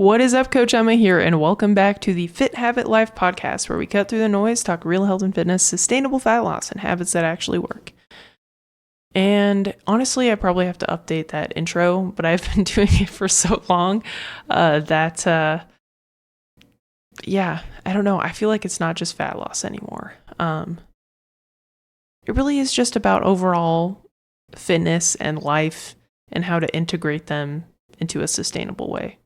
What is up, Coach Emma here, and welcome back to the Fit Habit Life podcast, where we cut through the noise, talk real health and fitness, sustainable fat loss, and habits that actually work. And honestly, I probably have to update that intro, but I've been doing it for so long I don't know. I feel like it's not just fat loss anymore. It really is just about overall fitness and life and how to integrate them into a sustainable way.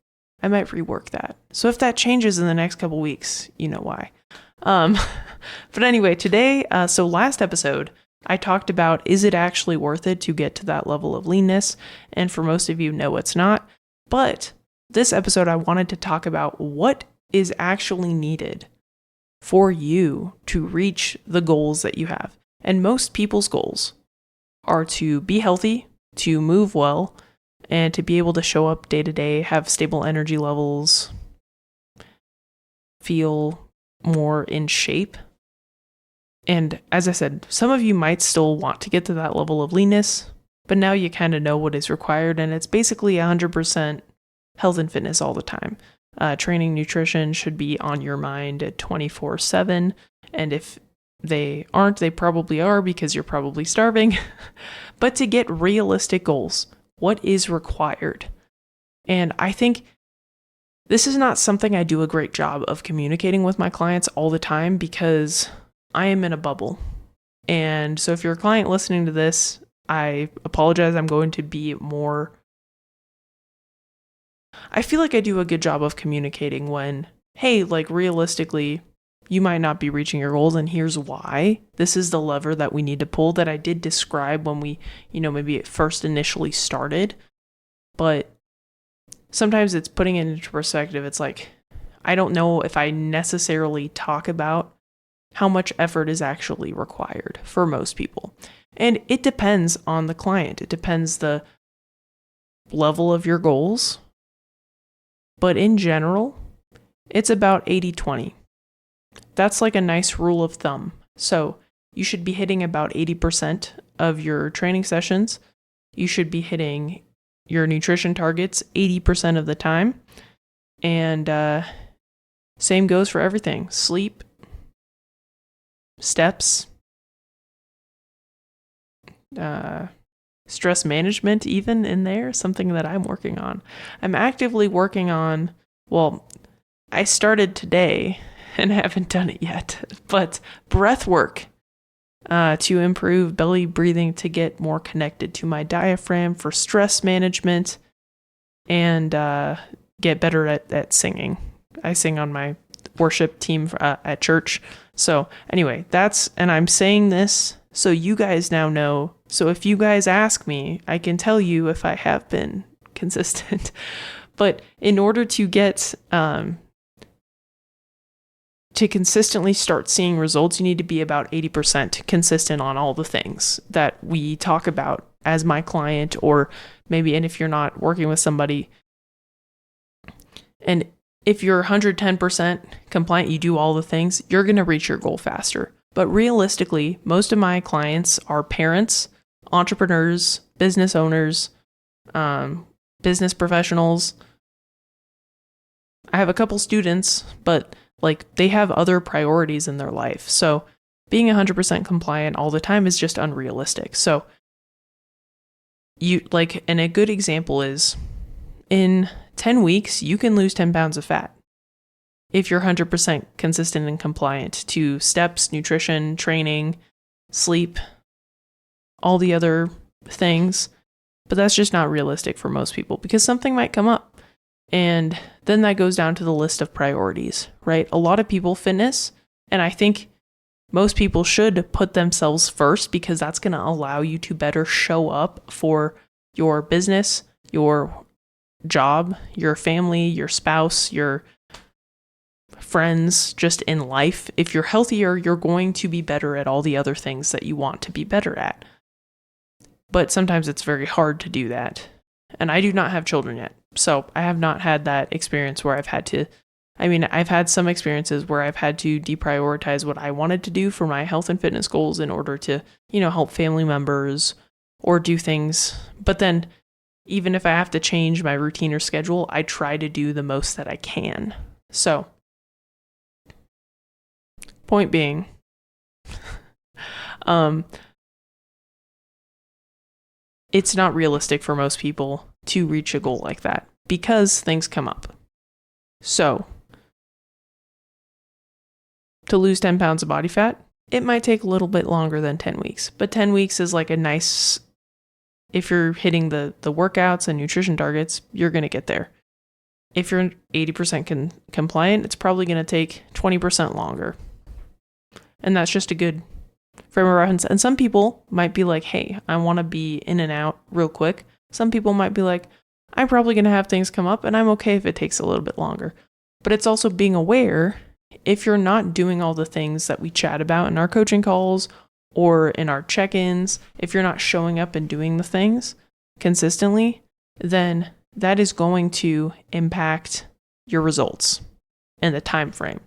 I might rework that. So if that changes in the next couple weeks, you know why. But anyway, today, so last episode, I talked about, is it actually worth it to get to that level of leanness? And for most of you, no, it's not. But this episode, I wanted to talk about what is actually needed for you to reach the goals that you have. And most people's goals are to be healthy, to move well, and to be able to show up day to day, have stable energy levels, feel more in shape. And as I said, some of you might still want to get to that level of leanness, but now you kind of know what is required, and it's basically 100% health and fitness all the time. Training, nutrition should be on your mind at 24/7, and if they aren't, they probably are because you're probably starving. But to get realistic goals, what is required? And I think this is not something I do a great job of communicating with my clients all the time because I am in a bubble. And so if you're a client listening to this, I apologize. I'm going to be more... I feel like I do a good job of communicating when, hey, like realistically, you might not be reaching your goals, and here's why. This is the lever that we need to pull that I did describe when we, maybe it first initially started. But sometimes it's putting it into perspective. It's like, I don't know if I necessarily talk about how much effort is actually required for most people. And it depends on the client. It depends the level of your goals. But in general, it's about 80-20. That's like a nice rule of thumb. So you should be hitting about 80% of your training sessions. You should be hitting your nutrition targets 80% of the time. And same goes for everything. Sleep, steps, stress management even in there, something that I'm working on. I'm actively working on, I started today and haven't done it yet, but breath work to improve belly breathing, to get more connected to my diaphragm for stress management, and get better at singing. I sing on my worship team at church. So anyway, and I'm saying this so you guys now know. So if you guys ask me, I can tell you if I have been consistent. But in order to get to consistently start seeing results, you need to be about 80% consistent on all the things that we talk about as my client, or maybe, and if you're not working with somebody, and if you're 110% compliant, you do all the things, you're going to reach your goal faster. But realistically, most of my clients are parents, entrepreneurs, business owners, business professionals. I have a couple students, but they have other priorities in their life. So being 100% compliant all the time is just unrealistic. So and a good example is in 10 weeks, you can lose 10 pounds of fat if you're 100% consistent and compliant to steps, nutrition, training, sleep, all the other things. But that's just not realistic for most people because something might come up. And then that goes down to the list of priorities, right? A lot of people, fitness, and I think most people should put themselves first because that's going to allow you to better show up for your business, your job, your family, your spouse, your friends, just in life. If you're healthier, you're going to be better at all the other things that you want to be better at. But sometimes it's very hard to do that. And I do not have children yet. So I have not had that experience where I've had some experiences where I've had to deprioritize what I wanted to do for my health and fitness goals in order to, help family members or do things. But then even if I have to change my routine or schedule, I try to do the most that I can. So, point being, it's not realistic for most people to reach a goal like that because things come up. So, to lose 10 pounds of body fat, it might take a little bit longer than 10 weeks, but 10 weeks is like a nice, if you're hitting the workouts and nutrition targets, you're going to get there. If you're 80% compliant, it's probably going to take 20% longer. And that's just a good frame of reference. And some people might be like, hey, I want to be in and out real quick. Some people might be like, I'm probably going to have things come up and I'm okay if it takes a little bit longer. But it's also being aware, if you're not doing all the things that we chat about in our coaching calls or in our check-ins, if you're not showing up and doing the things consistently, then that is going to impact your results and the time frame.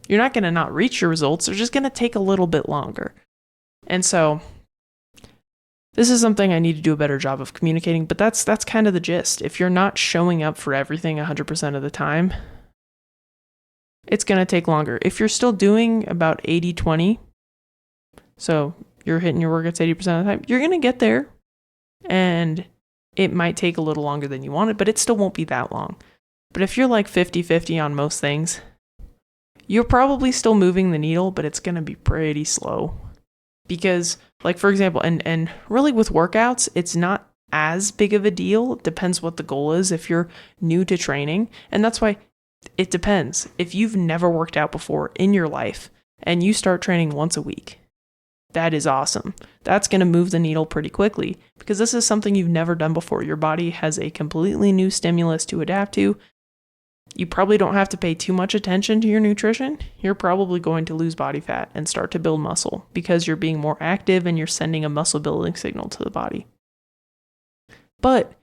You're not going to not reach your results. They're just going to take a little bit longer. And so this is something I need to do a better job of communicating, but that's kind of the gist. If you're not showing up for everything 100% of the time, it's going to take longer. If you're still doing about 80-20, so you're hitting your workouts 80% of the time, you're going to get there. And it might take a little longer than you wanted, but it still won't be that long. But if you're like 50-50 on most things, you're probably still moving the needle, but it's going to be pretty slow. Because, like, for example, and really with workouts, it's not as big of a deal. It depends what the goal is if you're new to training. And that's why it depends. If you've never worked out before in your life and you start training once a week, that is awesome. That's going to move the needle pretty quickly because this is something you've never done before. Your body has a completely new stimulus to adapt to. You probably don't have to pay too much attention to your nutrition. You're probably going to lose body fat and start to build muscle because you're being more active and you're sending a muscle building signal to the body. But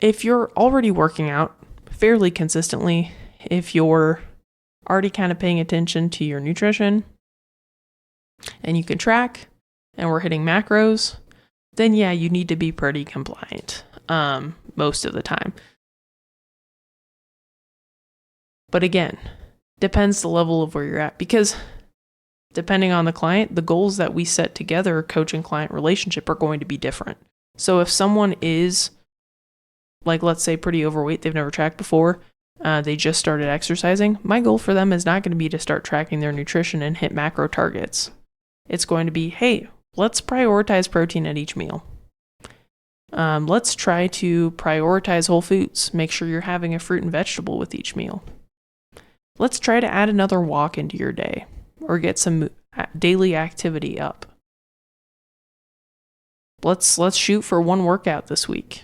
if you're already working out fairly consistently, if you're already kind of paying attention to your nutrition and you can track and we're hitting macros, then yeah, you need to be pretty compliant most of the time. But again, depends the level of where you're at because depending on the client, the goals that we set together, coach and client relationship, are going to be different. So if someone is, like, let's say pretty overweight, they've never tracked before, they just started exercising, my goal for them is not going to be to start tracking their nutrition and hit macro targets. It's going to be, hey, let's prioritize protein at each meal. Let's try to prioritize whole foods. Make sure you're having a fruit and vegetable with each meal. Let's try to add another walk into your day or get some daily activity up. Let's shoot for one workout this week,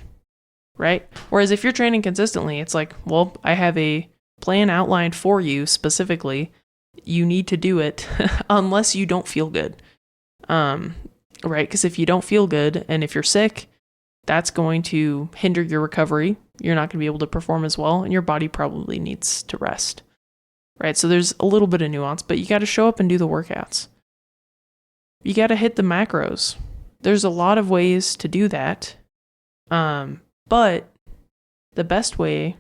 right? Whereas if you're training consistently, it's like, well, I have a plan outlined for you specifically. You need to do it unless you don't feel good, right? Because if you don't feel good and if you're sick, that's going to hinder your recovery. You're not going to be able to perform as well, and your body probably needs to rest. Right, so there's a little bit of nuance, but you got to show up and do the workouts. You got to hit the macros. There's a lot of ways to do that, but the best way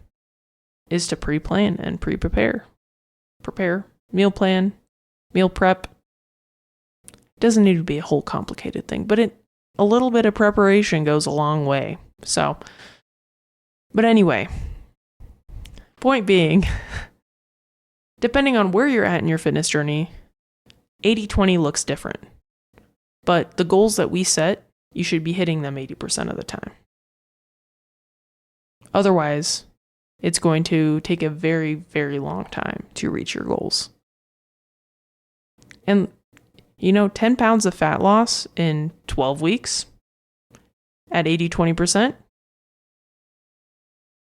is to pre-plan and pre-prepare. Prepare, meal plan, meal prep. It doesn't need to be a whole complicated thing, but a little bit of preparation goes a long way. So, but anyway, point being, depending on where you're at in your fitness journey, 80-20 looks different. But the goals that we set, you should be hitting them 80% of the time. Otherwise, it's going to take a very, very long time to reach your goals. And, 10 pounds of fat loss in 12 weeks at 80-20%,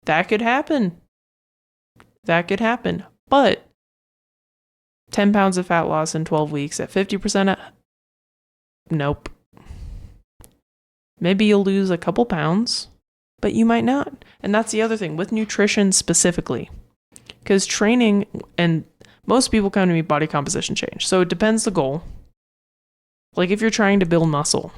that could happen. But 10 pounds of fat loss in 12 weeks at 50%, nope. Maybe you'll lose a couple pounds, but you might not. And that's the other thing with nutrition specifically. Because training, and most people come to me body composition change. So it depends the goal. Like if you're trying to build muscle,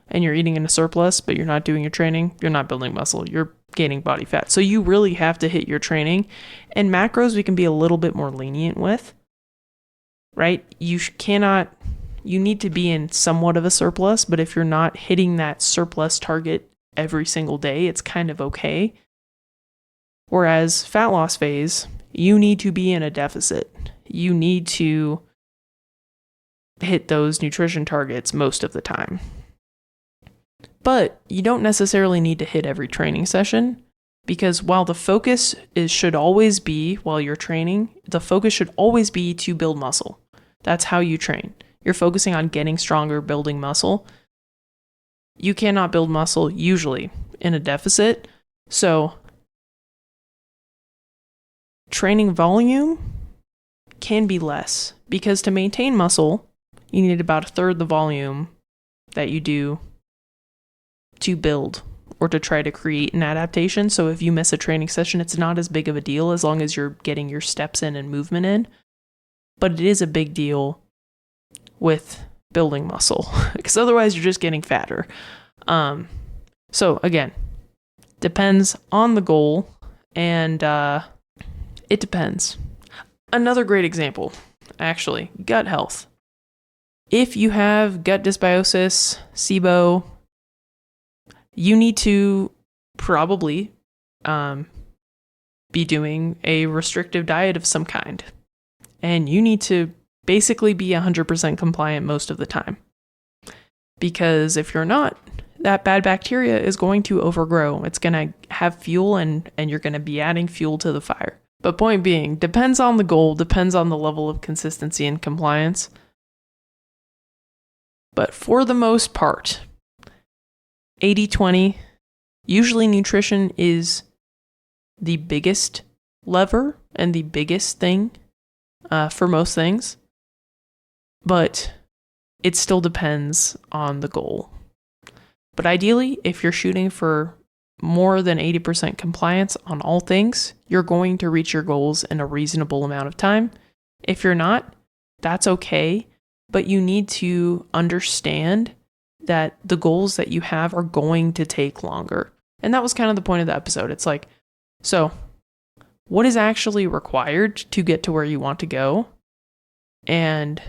and you're eating in a surplus, but you're not doing your training, you're not building muscle, you're gaining body fat. So you really have to hit your training. And macros we can be a little bit more lenient with, right? You need to be in somewhat of a surplus, but if you're not hitting that surplus target every single day, it's kind of okay. Whereas fat loss phase, you need to be in a deficit. You need to hit those nutrition targets most of the time. But you don't necessarily need to hit every training session, because while the focus should always be, while you're training, the focus should always be to build muscle. That's how you train. You're focusing on getting stronger, building muscle. You cannot build muscle usually in a deficit. So training volume can be less, because to maintain muscle, you need about a third the volume that you do to build or to try to create an adaptation. So if you miss a training session, it's not as big of a deal as long as you're getting your steps in and movement in. But it is a big deal with building muscle, because otherwise you're just getting fatter. So again, depends on the goal, and it depends. Another great example, actually, gut health. If you have gut dysbiosis, SIBO, you need to probably be doing a restrictive diet of some kind. And you need to basically be 100% compliant most of the time. Because if you're not, that bad bacteria is going to overgrow. It's going to have fuel, and you're going to be adding fuel to the fire. But point being, depends on the goal, depends on the level of consistency and compliance. But for the most part, 80-20, usually nutrition is the biggest lever and the biggest thing for most things. But it still depends on the goal. But ideally, if you're shooting for more than 80% compliance on all things, you're going to reach your goals in a reasonable amount of time. If you're not, that's okay, but you need to understand that the goals that you have are going to take longer. And that was kind of the point of the episode. It's like, so what is actually required to get to where you want to go? And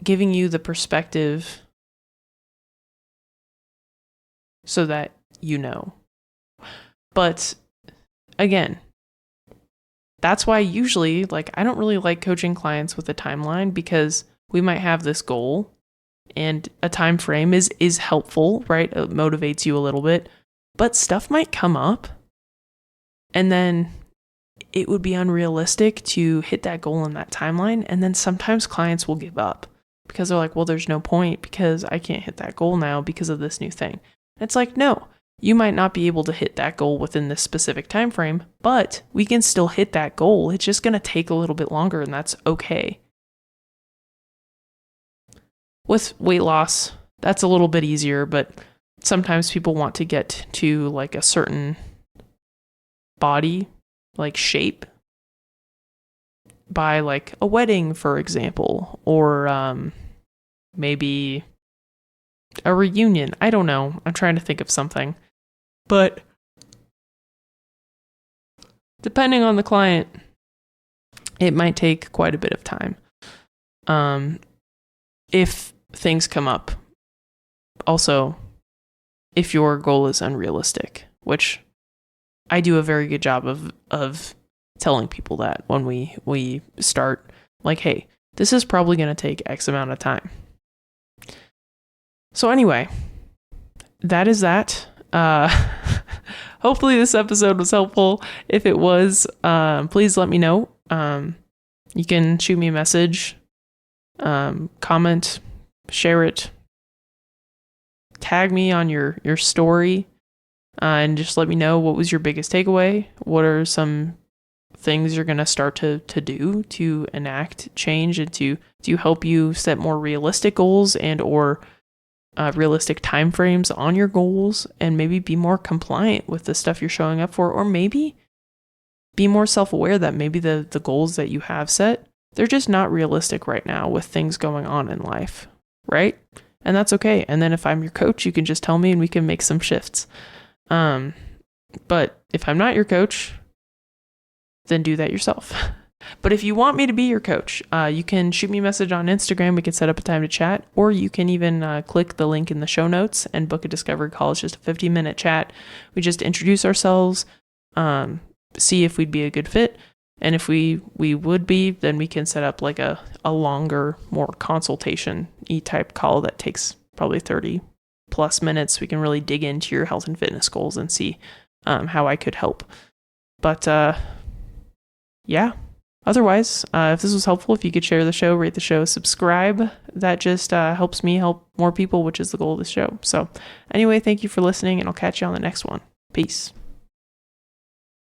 giving you the perspective so that you know. But again, that's why usually, I don't really like coaching clients with a timeline, because we might have this goal and a time frame is helpful, right? It motivates you a little bit, but stuff might come up, and then it would be unrealistic to hit that goal in that timeline. And then sometimes clients will give up because they're like, well, there's no point because I can't hit that goal now because of this new thing. It's like, no, you might not be able to hit that goal within this specific time frame, but we can still hit that goal. It's just going to take a little bit longer, and that's okay. With weight loss, that's a little bit easier, but sometimes people want to get to a certain body, shape, by a wedding, for example, or maybe a reunion. I don't know. I'm trying to think of something. But depending on the client, it might take quite a bit of time. If things come up. Also, if your goal is unrealistic, which I do a very good job of telling people that when we start, hey, this is probably going to take X amount of time. So anyway, that is that. Hopefully this episode was helpful. If it was, please let me know. You can shoot me a message, comment, share it, tag me on your story, and just let me know what was your biggest takeaway. What are some things you're going to start to do to enact change and to help you set more realistic goals and or realistic timeframes on your goals, and maybe be more compliant with the stuff you're showing up for, or maybe be more self-aware that maybe the goals that you have set, they're just not realistic right now with things going on in life, right? And that's okay. And then if I'm your coach, you can just tell me and we can make some shifts. But if I'm not your coach, then do that yourself. But if you want me to be your coach, you can shoot me a message on Instagram. We can set up a time to chat, or you can even click the link in the show notes and book a discovery call. It's just a 15-minute chat. We just introduce ourselves, see if we'd be a good fit. And if we would be, then we can set up like a longer, more consultation-y type call that takes probably 30 plus minutes. We can really dig into your health and fitness goals and see how I could help. But yeah. Otherwise, if this was helpful, if you could share the show, rate the show, subscribe, that just helps me help more people, which is the goal of the show. So anyway, thank you for listening, and I'll catch you on the next one. Peace.